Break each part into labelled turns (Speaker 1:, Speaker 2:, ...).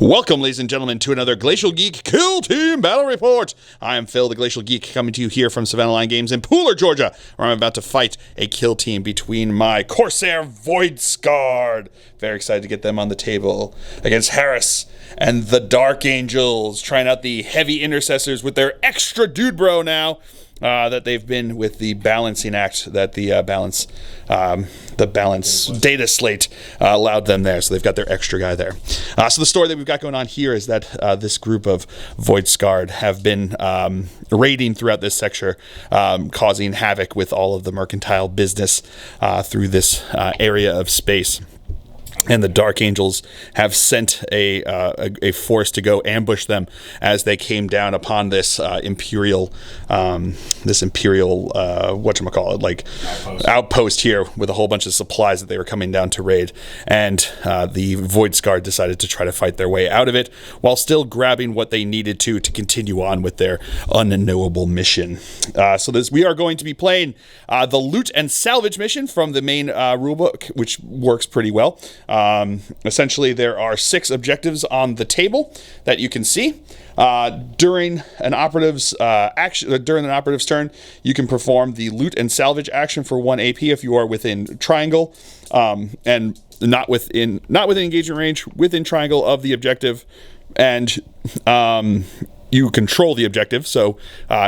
Speaker 1: Welcome, ladies and gentlemen, to another Glacial Geek Kill Team Battle Report. I am Phil, the Glacial Geek, coming to you here from Savannah Line Games in Pooler, Georgia, where I'm about to fight a kill team between my Corsair Voidscarred. Very excited to get them on the table against Harris and the Dark Angels, trying out the Heavy Intercessors with their extra dude bro now. That they've been with the balancing act that the balance data slate allowed them there. So they've got their extra guy there. So the story that we've got going on here is that this group of Voidscarred have been raiding throughout this sector, causing havoc with all of the mercantile business through this area of space. And the Dark Angels have sent a force to go ambush them as they came down upon this Imperial whatchamacallit, like outpost here with a whole bunch of supplies that they were coming down to raid. And the Voidscarred decided to try to fight their way out of it while still grabbing what they needed to continue on with their unknowable mission. So we are going to be playing the loot and salvage mission from the main rulebook, which works pretty well. Essentially, there are 6 objectives on the table that you can see. During an operative's during an operative's turn, you can perform the loot and salvage action for 1 AP if you are within triangle, and not within engagement range, within triangle of the objective, and you control the objective. So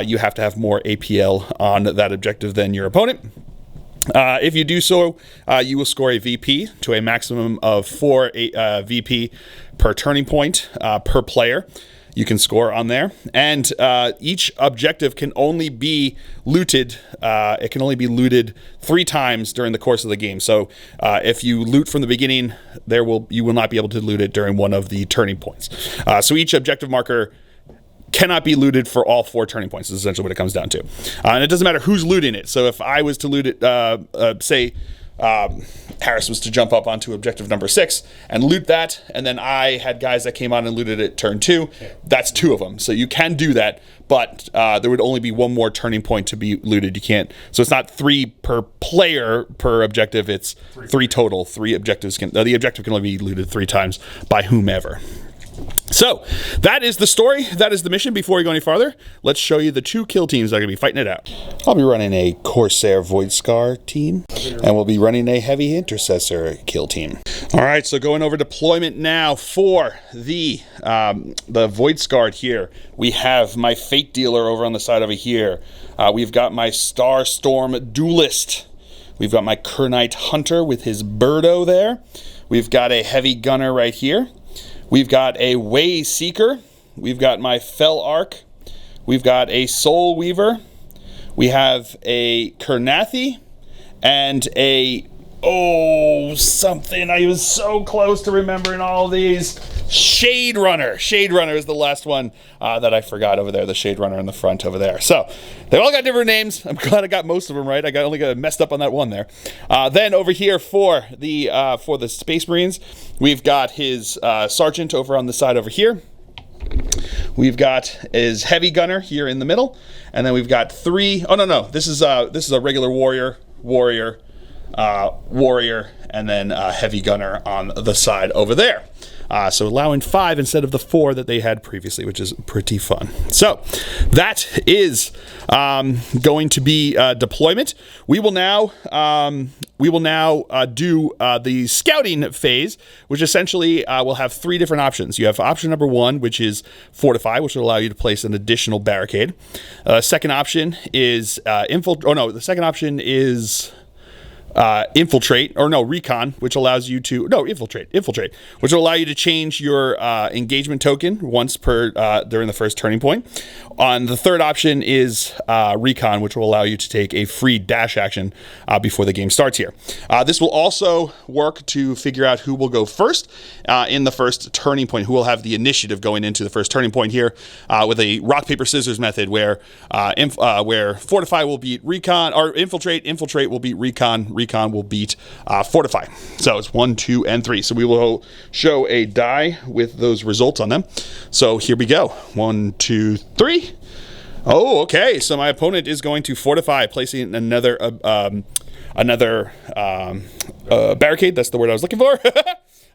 Speaker 1: you have to have more APL on that objective than your opponent. If you do so, you will score a VP to a maximum of 4 VP per turning point per player. You can score on there, and each objective can only be looted. It can only be looted 3 times during the course of the game. So if you loot from the beginning, you will not be able to loot it during one of the turning points. So each objective marker cannot be looted for all 4 turning points, is essentially what it comes down to. And it doesn't matter who's looting it. So if I was to loot it, say Harris was to jump up onto objective number 6 and loot that, and then I had guys that came on and looted it turn 2, that's 2 of them. So you can do that, but there would only be 1 more turning point to be looted. You can't, so it's not 3 per player per objective, it's 3 total. 3 objectives the objective can only be looted 3 times by whomever. So, that is the story, that is the mission. Before we go any farther, let's show you the 2 kill teams that are going to be fighting it out. I'll be running a Corsair Voidscarred team, and we'll be running a Heavy Intercessor kill team. Alright, so going over deployment now for the Voidscarred here. We have my Fate Dealer over on the side over here. We've got my Starstorm Duelist. We've got my Kernite Hunter with his Birdo there. We've got a Heavy Gunner right here. We've got a Way Seeker. We've got my Fell Arc. We've got a Soul Weaver. We have a Kernathi and a something. I was so close to remembering all these. Shade Runner. Shade Runner is the last one that I forgot over there. The Shade Runner in the front over there. So they all got different names. I'm glad I got most of them right. I only got messed up on that one there. Then over here for the Space Marines, we've got his Sergeant over on the side over here. We've got his Heavy Gunner here in the middle, and then we've got 3. Oh no, this is a regular warrior, and then Heavy Gunner on the side over there. So allowing 5 instead of the 4 that they had previously, which is pretty fun. So that is going to be deployment. We will now do the scouting phase, which essentially will have 3 different options. You have option number 1, which is Fortify, which will allow you to place an additional barricade. Second option is the second option is Recon, which allows you to infiltrate, which will allow you to change your engagement token once per during the first turning point. On the third option is Recon, which will allow you to take a free dash action before the game starts here. This will also work to figure out who will go first in the first turning point, who will have the initiative going into the first turning point here with a rock paper scissors method where Fortify will beat Recon, or infiltrate will beat Recon will beat Fortify. So it's 1, 2, and 3. So we will show a die with those results on them. So here we go. 1, 2, 3. Oh, okay. So my opponent is going to Fortify, placing another barricade. That's the word I was looking for.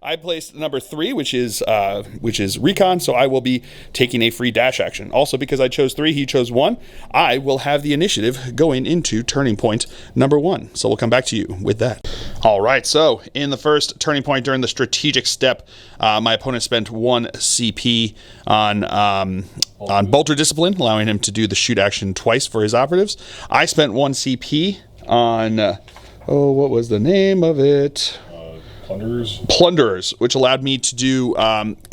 Speaker 1: I placed number 3, which is recon, so I will be taking a free dash action. Also, because I chose 3, he chose 1, I will have the initiative going into turning point number 1. So we'll come back to you with that. All right, so in the first turning point during the strategic step, my opponent spent 1 CP on Bolter Discipline, allowing him to do the shoot action twice for his operatives. I spent 1 CP on, what was the name of it? Plunderers, which allowed me to do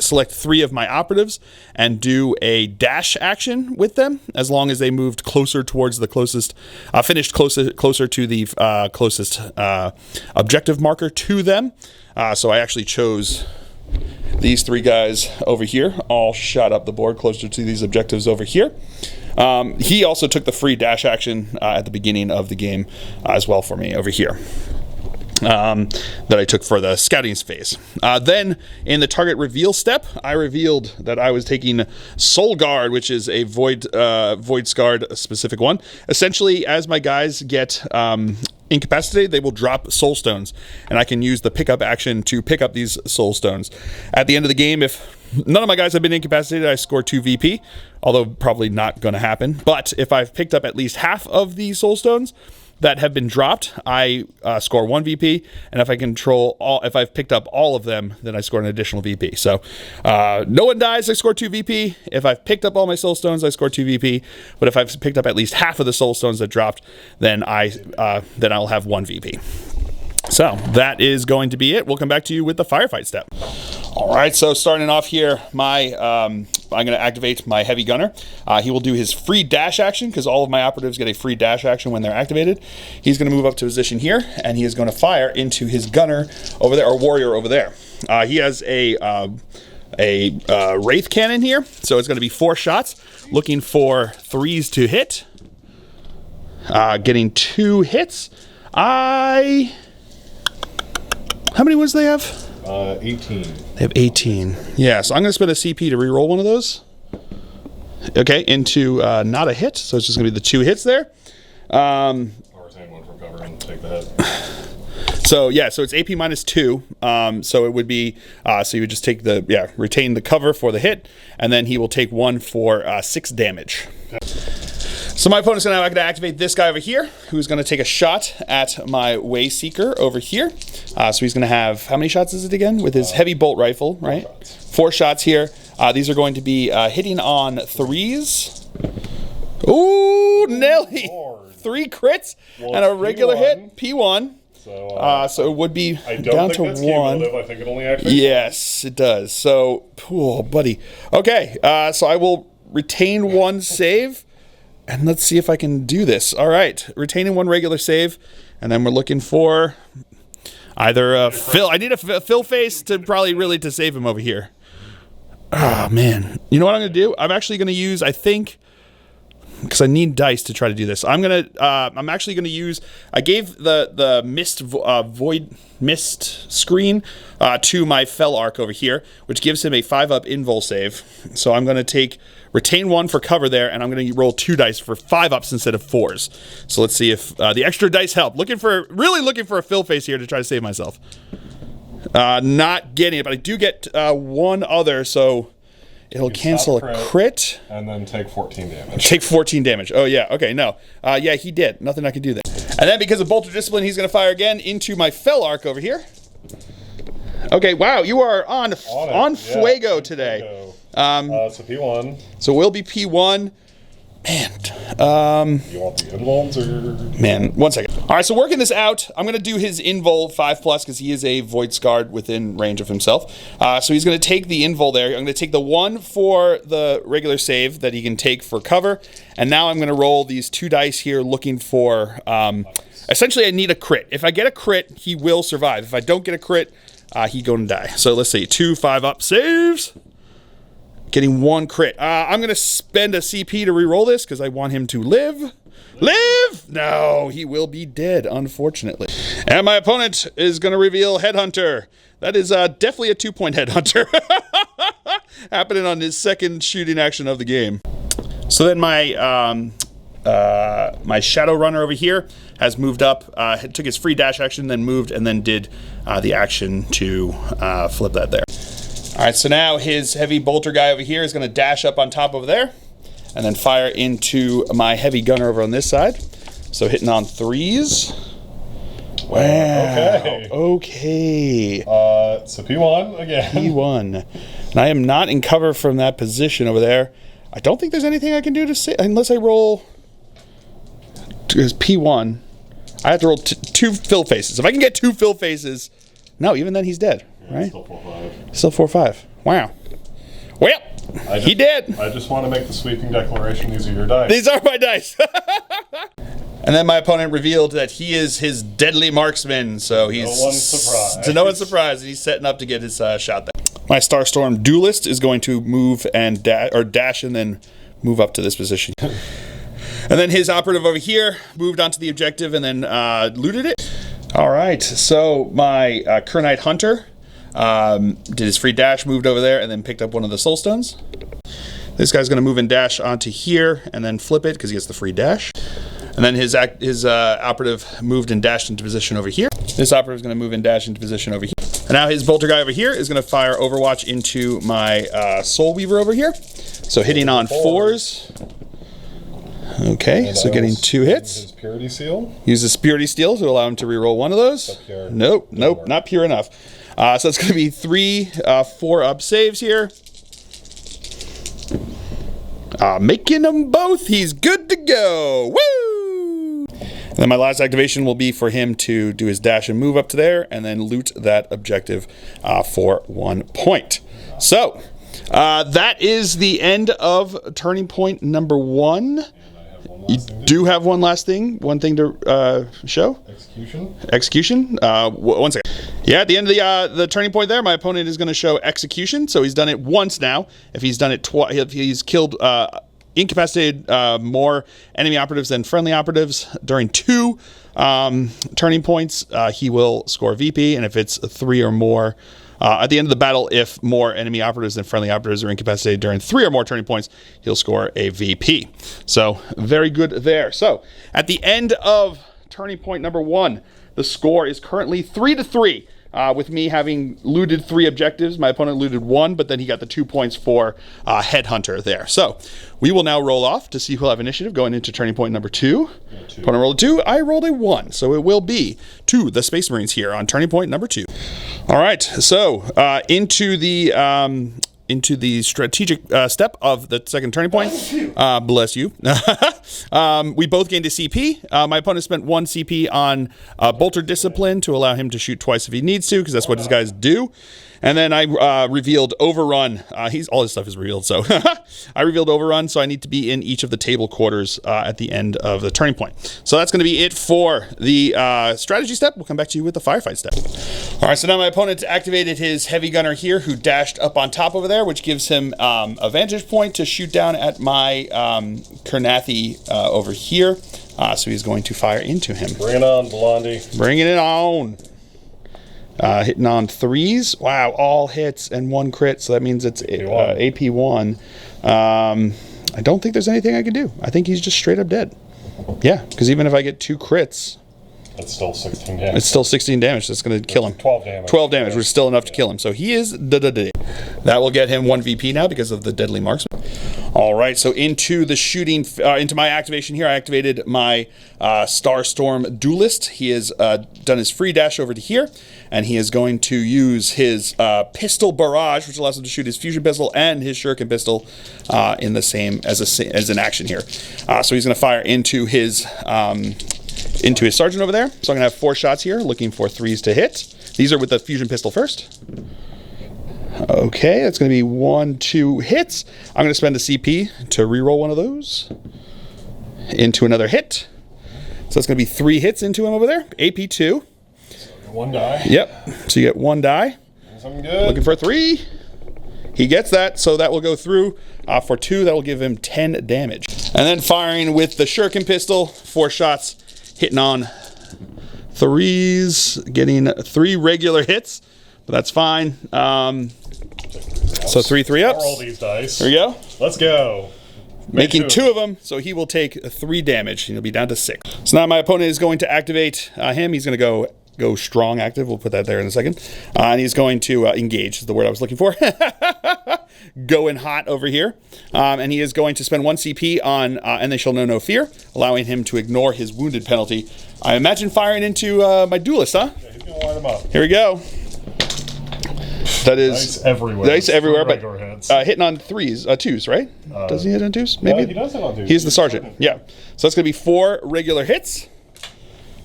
Speaker 1: select 3 of my operatives and do a dash action with them, as long as they moved closer towards the closest, finished closer to the closest objective marker to them. So I actually chose these 3 guys over here, all shot up the board closer to these objectives over here. He also took the free dash action at the beginning of the game as well for me over here. That I took for the scouting phase. Then, in the target reveal step, I revealed that I was taking Soul Guard, which is a Voidscarred specific one. Essentially, as my guys get incapacitated, they will drop soul stones, and I can use the pickup action to pick up these soul stones. At the end of the game, if none of my guys have been incapacitated, I score 2 VP, although probably not going to happen. But if I've picked up at least half of the soul stones that have been dropped, I score 1 VP, and if I've picked up all of them, then I score an additional VP. So no one dies, I score 2 VP. If I've picked up all my soul stones, I score 2 VP. But if I've picked up at least half of the soul stones that dropped, then I'll have 1 VP. So that is going to be it. We'll come back to you with the firefight step. All right, so starting off here, I'm going to activate my heavy gunner. He will do his free dash action, because all of my operatives get a free dash action when they're activated. He's going to move up to position here, and he is going to fire into his gunner over there, or warrior over there. He has a wraith cannon here, so it's going to be 4 shots, looking for 3s to hit. Getting 2 hits. How many ones do they have?
Speaker 2: 18.
Speaker 1: They have 18. Yeah, so I'm going to spend a CP to reroll one of those. Okay, into not a hit, so it's just going to be the 2 hits there.
Speaker 2: Or retain 1 for cover and take the hit.
Speaker 1: So yeah, so it's AP -2. So it would be, so you would just take retain the cover for the hit, and then he will take 1 for 6 damage. Okay. So my opponent's going to activate this guy over here, who's going to take a shot at my Wayseeker over here. So he's going to have, how many shots is it again? With his heavy bolt rifle, right? 4 shots here. These are going to be hitting on 3s. Ooh, Nelly! 3 crits and a regular hit, P1. So it would be down to 1.
Speaker 2: I think it only activates.
Speaker 1: Yes, it does. So, oh, buddy. Okay, so I will retain 1 save. And let's see if I can do this. All right, retaining 1 regular save, and then we're looking for either a Phil. I need a Phil face to probably really to save him over here. Oh man, you know what I'm gonna do? I'm actually gonna use, I think, because I need dice to try to do this. I'm actually gonna use. I gave the mist screen to my Fel Arc over here, which gives him a 5-up invul save. So I'm gonna retain 1 for cover there, and I'm gonna roll 2 dice for 5-ups instead of 4s. So let's see if the extra dice help. Really looking for a Phil face here to try to save myself. Not getting it, but I do get 1 other, so it'll cancel a crit.
Speaker 2: And then take 14 damage.
Speaker 1: Take 14 damage. Oh, yeah. Okay, no. Yeah, he did. Nothing I can do there. And then because of Bolter Discipline, he's going to fire again into my Fel Arc over here. Okay, wow. You are on Fuego today.
Speaker 2: Fuego. So P1.
Speaker 1: So we'll be P1. Man.
Speaker 2: You want the invulns or?
Speaker 1: Man, 1 second. All right, so working this out, I'm going to do his invul 5+ because he is a Voidscarred within range of himself. So he's going to take the invul there. I'm going to take the 1 for the regular save that he can take for cover. And now I'm going to roll these 2 dice here looking for, essentially I need a crit. If I get a crit, he will survive. If I don't get a crit, he's going to die. So let's see, 2 5-up saves. Getting 1 crit. I'm going to spend a CP to reroll this because I want him to live. Live! No, he will be dead, unfortunately. And my opponent is going to reveal Headhunter. That is definitely a 2-point Headhunter. Happening on his second shooting action of the game. So then my my Shadow Runner over here has moved up, took his free dash action, then moved, and then did the action to flip that there. All right, so now his heavy bolter guy over here is going to dash up on top over there, and then fire into my heavy gunner over on this side. So hitting on 3s. Wow. Okay.
Speaker 2: So P1 again.
Speaker 1: P1. And I am not in cover from that position over there. I don't think there's anything I can do to save, unless I roll. Because P1, I have to roll 2 fill faces. If I can get 2 fill faces, no, even then he's dead, right?
Speaker 2: Still 4-5.
Speaker 1: Still 4-5. Wow. Well, he did.
Speaker 2: I just want to make the sweeping declaration. These are your dice.
Speaker 1: These are my dice. And then my opponent revealed that he is his deadly marksman, so he's
Speaker 2: no one's surprised.
Speaker 1: To no one's surprise, he's setting up to get his shot there. My Starstorm Duelist is going to move and dash and then move up to this position. And then his operative over here moved onto the objective and then looted it. All right, so my Kernite Hunter did his free dash, moved over there, and then picked up one of the Soul Stones. This guy's going to move and dash onto here and then flip it because he gets the free dash. And then his operative moved and dashed into position over here. This operative is going to move and dash into position over here. And now his bolter guy over here is going to fire Overwatch into my Soul Weaver over here. So hitting on 4s. Okay, so getting 2 hits.
Speaker 2: His Purity Seal.
Speaker 1: Use his Purity Seal to allow him to reroll one of those. Nope, not pure enough. So it's going to be 3 4-up saves here. Making them both. He's good to go. Woo! And then my last activation will be for him to do his dash and move up to there and then loot that objective for 1 point. So that is the end of turning point number 1. You do have one thing to show? Execution. 1 second. Yeah, at the end of the turning point there, my opponent is going to show execution. So he's done it once now. If he's done it twice, if he's killed, incapacitated more enemy operatives than friendly operatives during 2 turning points, he will score VP. And if it's 3 or more, at the end of the battle, if more enemy operatives than friendly operatives are incapacitated during 3 or more turning points, he'll score a VP. So very good there. So at the end of turning point number 1, the score is currently 3-3. With me having looted 3 objectives. My opponent looted 1, but then he got the 2 points for Headhunter there. So we will now roll off to see who'll have initiative going into turning point number 2. Opponent rolled a 2. I rolled a 1. So it will be to the Space Marines here on turning point number 2. All right. So into the strategic step of the second turning point. Bless you. We both gained a CP. My opponent spent 1 CP on Bolter Discipline to allow him to shoot twice if he needs to, because that's what his guys do. And then I revealed Overrun. All his stuff is revealed, so I revealed Overrun, so I need to be in each of the table quarters at the end of the turning point. So that's going to be it for the strategy step. We'll come back to you with the firefight step. All right, so now my opponent activated his heavy gunner here, who dashed up on top over there, which gives him a vantage point to shoot down at my Kernathi over here. So he's going to fire into him.
Speaker 2: Bring it on, Blondie.
Speaker 1: Bringing it on. Hitting on 3s. Wow, all hits and 1 crit, so that means it's AP1. I don't think there's anything I can do. I think he's just straight up dead. Yeah, because even if I get 2 crits...
Speaker 2: It's still 16 damage.
Speaker 1: It's still 16 damage. That's going to kill him.
Speaker 2: 12 damage.
Speaker 1: 12 damage, which is still enough to kill him. So he is da-da-da. That will get him 1 VP now because of the Deadly Marksman. All right, so into the shooting, into my activation here, I activated my Starstorm Duelist. He has done his free dash over to here, and he is going to use his pistol barrage, which allows him to shoot his fusion pistol and his shuriken pistol in the same as an action here. So he's going to fire into his sergeant over there. So I'm going to have 4 shots here, looking for 3s to hit. These are with the fusion pistol first. Okay, that's going to be 1, 2 hits. I'm going to spend a CP to reroll one of those into another hit. So that's going to be 3 hits into him over there. AP2.
Speaker 2: So 1 die.
Speaker 1: Yep. So you get 1 die.
Speaker 2: Something good.
Speaker 1: Looking for 3. He gets that, so that will go through. For 2, that will give him 10 damage. And then firing with the shuriken pistol, 4 shots, hitting on 3s, getting 3 regular hits, but that's fine. So 3 3-ups.
Speaker 2: Roll these dice.
Speaker 1: There we go.
Speaker 2: Let's go.
Speaker 1: making 2 of them, so he will take 3 damage. He'll be down to 6. So now my opponent is going to activate him. He's going to go strong active. We'll put that there in a second. And he's going to engage, is the word I was looking for. Going hot over here. And he is going to spend 1 CP on And They Shall Know No Fear, allowing him to ignore his wounded penalty. I imagine firing into my duelist, huh?
Speaker 2: Yeah, he's going to line them up.
Speaker 1: Here we go. That is
Speaker 2: dice everywhere.
Speaker 1: Dice everywhere, but hitting on 2s, right? Does he hit on 2s? Maybe
Speaker 2: he does hit on 2s.
Speaker 1: He's the sergeant. Yeah. So that's going to be 4 regular hits.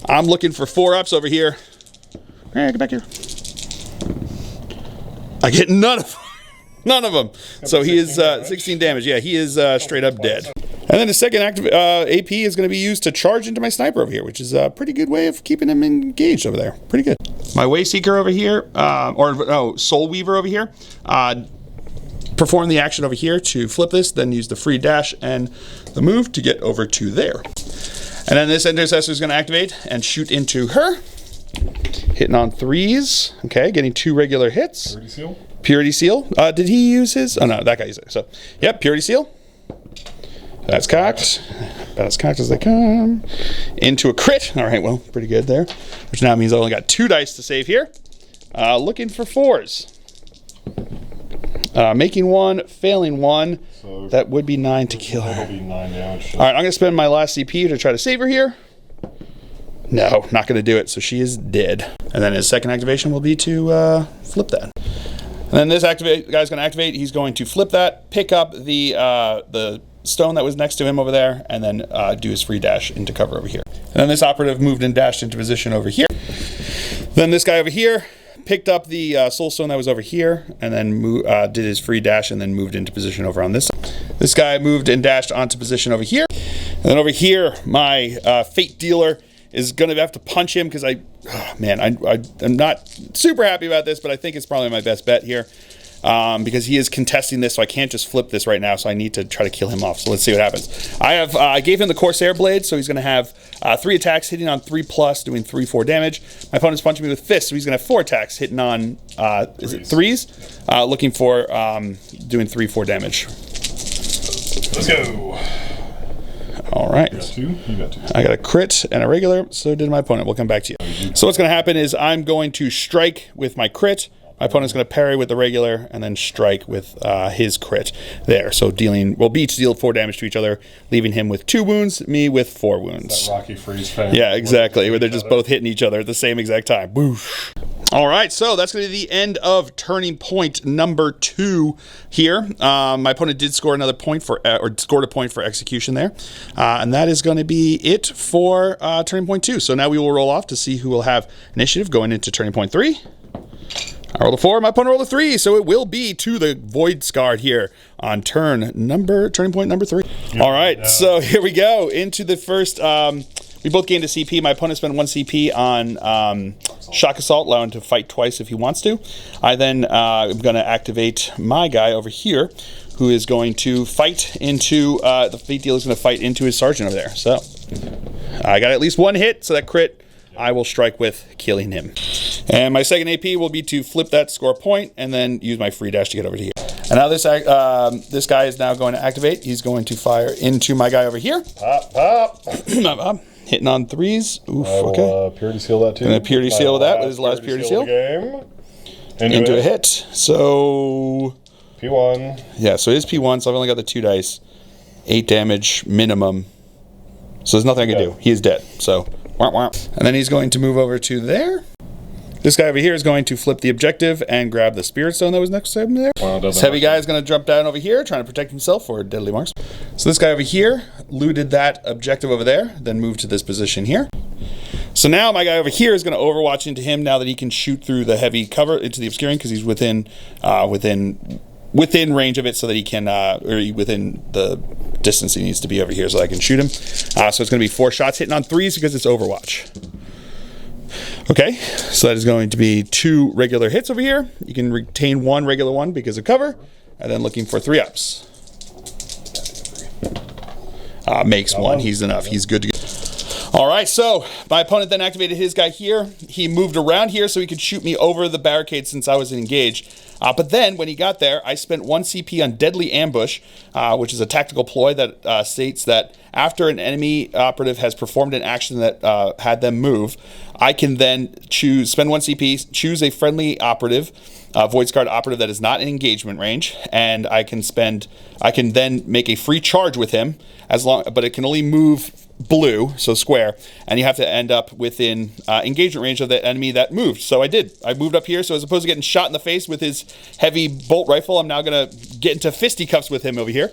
Speaker 1: I'm looking for 4-ups over here. Hey, get back here. I get none of them. So he is 16 damage. Yeah, he is straight up dead. And then the second active AP is going to be used to charge into my sniper over here, which is a pretty good way of keeping him engaged over there. Pretty good. My Wayseeker over here, Soul Weaver over here, perform the action over here to flip this, then use the free dash and the move to get over to there. And then this Intercessor is going to activate and shoot into her, hitting on 3s. Okay, getting 2 regular hits.
Speaker 2: Purity Seal.
Speaker 1: Purity Seal. Did he use his? Oh no, that guy used it. So, yep, Purity Seal. That's cocked. About as cocked as they come. Into a crit. All right, well, pretty good there. Which now means I only got 2 dice to save here. Looking for 4s. Making 1, failing 1. So that would be 9 to kill her.
Speaker 2: That'll be 9 damage.
Speaker 1: All right, I'm going to spend my last CP to try to save her here. No, not going to do it. So she is dead. And then his second activation will be to flip that. And then this guy's going to activate. He's going to flip that, pick up the stone that was next to him over there, and then do his free dash into cover over here. And then this operative moved and dashed into position over here. Then this guy over here picked up the soul stone that was over here, and then did his free dash and then moved into position over on this side. This guy moved and dashed onto position over here. And then over here, my fate dealer is going to have to punch him because I'm not super happy about this, but I think it's probably my best bet here. Because he is contesting this, so I can't just flip this right now, so I need to try to kill him off. So let's see what happens. I gave him the Corsair blade, so he's going to have 3 attacks hitting on 3+, doing 3-4 damage. My opponent's punching me with fists, so he's going to have 4 attacks hitting on, is it 3s? Looking for doing 3-4 damage.
Speaker 2: Let's go.
Speaker 1: All right.
Speaker 2: You got 2? You got 2.
Speaker 1: I got a crit and a regular, so did my opponent. We'll come back to you. So what's going to happen is I'm going to strike with my crit. My opponent's going to parry with the regular and then strike with his crit there. So we'll each deal 4 damage to each other, leaving him with 2 wounds, me with 4 wounds.
Speaker 2: That Rocky Freeze fan.
Speaker 1: Yeah, exactly. Where they're just both hitting each other at the same exact time. Boosh. All right, so that's going to be the end of turning point number 2 here. My opponent did score another point or scored a point for execution there. And that is going to be it for turning point 2. So now we will roll off to see who will have initiative going into turning point 3. I rolled a 4, my opponent rolled a 3, so it will be to the Voidscarred here on turning point number 3. Yep. All right, so here we go into the first. We both gained a CP. My opponent spent 1 CP on Shock Assault, allowing him to fight twice if he wants to. I then am going to activate my guy over here, who is going to fight into the fate dealer is going to fight into his sergeant over there. So I got at least 1 hit, so that crit I will strike with, killing him. And my second AP will be to flip that, score a point, and then use my free dash to get over to here. And now this guy is now going to activate. He's going to fire into my guy over here.
Speaker 2: Pop.
Speaker 1: Hitting on 3s. Oof,
Speaker 2: I will,
Speaker 1: okay.
Speaker 2: Purity Seal that too.
Speaker 1: And Purity Seal with that, with his last Purity Seal. Into a hit. So...
Speaker 2: P1.
Speaker 1: Yeah, so it is P1, so I've only got the 2 dice. 8 damage minimum. So there's nothing I can do. He is dead, so... And then he's going to move over to there. This guy over here is going to flip the objective and grab the Spirit Stone that was next to him there. This heavy guy is going to jump down over here, trying to protect himself for deadly marks. So this guy over here looted that objective over there, then moved to this position here. So now my guy over here is going to overwatch into him now that he can shoot through the heavy cover into the obscuring because he's within range of it, so that he can, or within the distance he needs to be over here so I can shoot him. So it's going to be 4 shots hitting on 3s because it's Overwatch. Okay, so that is going to be 2 regular hits over here. You can retain 1 regular one because of cover, and then looking for 3-ups. Makes 1. He's enough. He's good to go. All right, so my opponent then activated his guy here. He moved around here so he could shoot me over the barricade since I was engaged. But then when he got there, I spent 1 CP on Deadly Ambush, which is a tactical ploy that states that after an enemy operative has performed an action that had them move, I can then spend 1 CP, choose a friendly operative, Voidscarred operative that is not in engagement range, and I can then make a free charge with him, but it can only move blue, so square, and you have to end up within engagement range of the enemy that moved. So I did. I moved up here, so as opposed to getting shot in the face with his heavy bolt rifle, I'm now going to get into fisticuffs with him over here.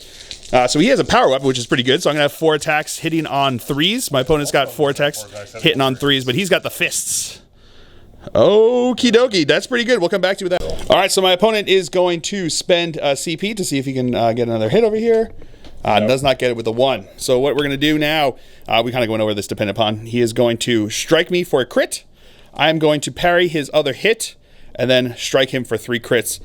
Speaker 1: So he has a power weapon, which is pretty good. So I'm going to have 4 attacks hitting on 3s. My opponent's got 4 attacks hitting on 3s, but he's got the fists. Okie dokie, that's pretty good. We'll come back to you with that. All right, so my opponent is going to spend CP to see if he can get another hit over here. Does not get it with a 1. So what we're going to do now, we kind of went over this depending upon. He is going to strike me for a crit. I'm going to parry his other hit and then strike him for 3 crits,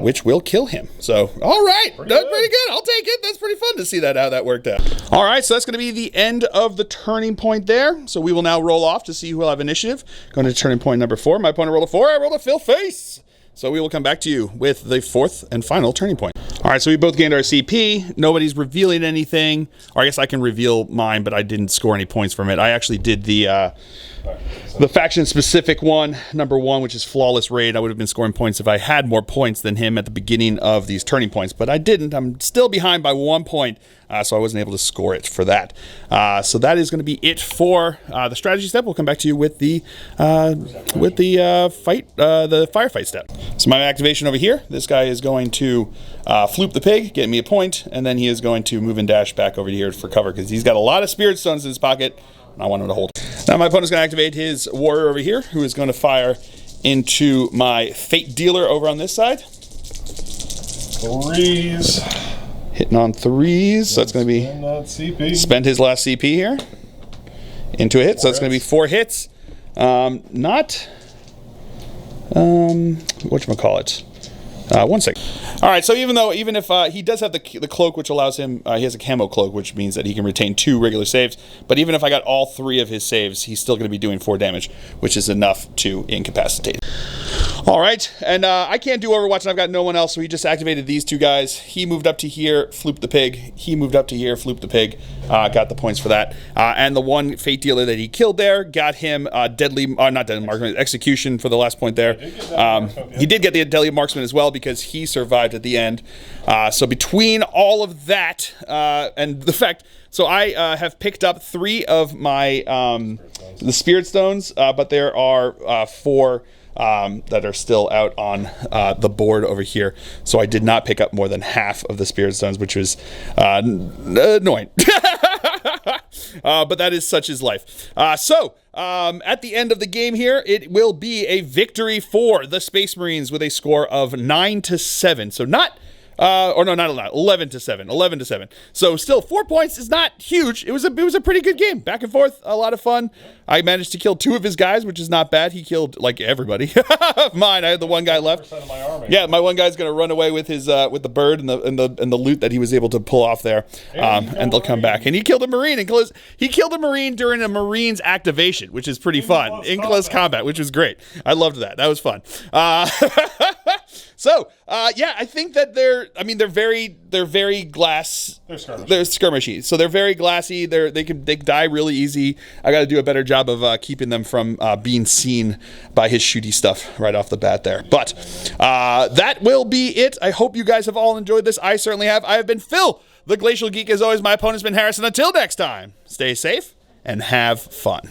Speaker 1: which will kill him. So, all right, that's pretty good. I'll take it. That's pretty fun to see how that worked out. All right, so that's going to be the end of the turning point there. So we will now roll off to see who will have initiative. Going to turning point number 4. My opponent rolled a 4. I rolled a Phil face. So we will come back to you with the 4th and final turning point. All right, so we both gained our CP. Nobody's revealing anything. Or I guess I can reveal mine, but I didn't score any points from it. I actually did the faction-specific one, number 1, which is Flawless Raid. I would have been scoring points if I had more points than him at the beginning of these turning points, but I didn't. I'm still behind by 1 point, so I wasn't able to score it for that. So that is going to be it for the strategy step. We'll come back to you with the firefight step. So my activation over here, this guy is going to floop the pig, get me a point, and then he is going to move and dash back over here for cover because he's got a lot of spirit stones in his pocket. I want him to hold. Now my opponent's going to activate his warrior over here, who is going to fire into my fate dealer over on this side.
Speaker 2: 3s.
Speaker 1: Hitting on 3s, so that's going to be spend his last CP here into a hit. So that's going to be 4 hits. Whatchamacallit? 1 second. All right, so even if he does have the cloak, which allows him, he has a camo cloak, which means that he can retain 2 regular saves. But even if I got all 3 of his saves, he's still going to be doing 4 damage, which is enough to incapacitate. All right, and I can't do Overwatch, and I've got no one else, so he just activated these 2 guys. He moved up to here, flooped the pig. He moved up to here, flooped the pig. Got the points for that. And the one fate dealer that he killed there got him not deadly marksman, execution for the last point there. He did get the deadly marksman as well because he survived at the end. So between all of that and the fact, so I have picked up 3 of my the spirit stones, but there are 4 that are still out on the board over here. So I did not pick up more than half of the spirit stones, which was annoying. But that is such is life. At the end of the game here, it will be a victory for the Space Marines with a score of 9-7. So not 11-7. 11-7. So still 4 points is not huge. It was a pretty good game. Back and forth, a lot of fun. I managed to kill 2 of his guys, which is not bad. He killed like everybody. Mine, I had the 1 guy left.
Speaker 2: Of my army.
Speaker 1: Yeah, my 1 guy's gonna run away with his with the bird and the loot that he was able to pull off there. And they'll come back. And he killed a Marine he killed a Marine during a Marine's activation, which is pretty fun. In close combat, which was great. I loved that. That was fun. So, I think that they're very glass. They're skirmishy. So they're very glassy. They can die really easy. I got to do a better job of keeping them from being seen by his shooty stuff right off the bat there. But that will be it. I hope you guys have all enjoyed this. I certainly have. I have been Phil, the Glacial Geek. As always, my opponent's been Harrison. Until next time, stay safe and have fun.